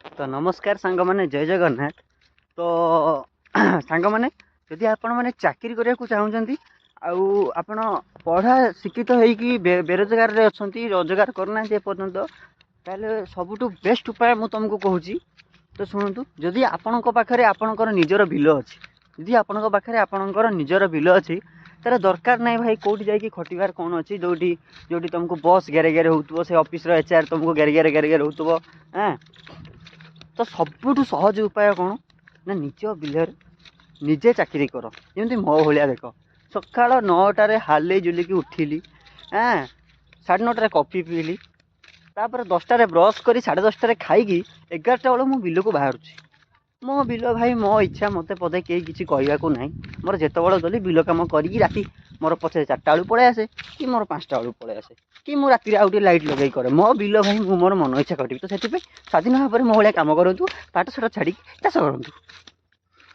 तो नमस्कार सांग मैंने जय जगन्नाथ। तो सांग मैंने जदि आपण मैंने चाकरी करने को चाहूँगी आउ आपण पढ़ा शिक्षित होगी बेरोजगार रे अच्छी रोजगार करना एपर्यंत ताले सबुठु बेस्ट उपाय मु तुमको कहूँ। तो शुणु जदि आपण पाखे आपणकर निजर बिल अच्छी जदि आपण पाखे आपणकर निजर बिल अच्छी तार दरकार नहीं भाई कौटी जाकि खटार कौन अच्छी जो जो तुमको बस गेरे गेरे हो से ऑफिस एचआर तुमको गेरे गेरे गेरे गेरे हो हाँ। तो सबुठु सहज उपाय कौन ना निज बिल निजे चाकरी कर जमी मो भाया देख सका 9टार हाले जुलिकी उठिली हाँ 9:30 कॉफी पीली तापर 10टार ब्रश कर 10:30 खाई 11टा बेल मु बिल को बाहर मो बिल भाई मो इच्छा मत पदे कई किसी कहवाक ना मोर जिते बड़े गली बिल कम करी राति मोर पचे 4टा बेलू पलि आसे कि मोर 5टा बेलू पलि आसे कि मु राति आउ लाइट लगे करे मो बिल भाई मु मोर मन इच्छा करी। तो से स्वाधीन भाव में मो भाया कम करूँ पाठ साठ छाड़ी चाष करूँ।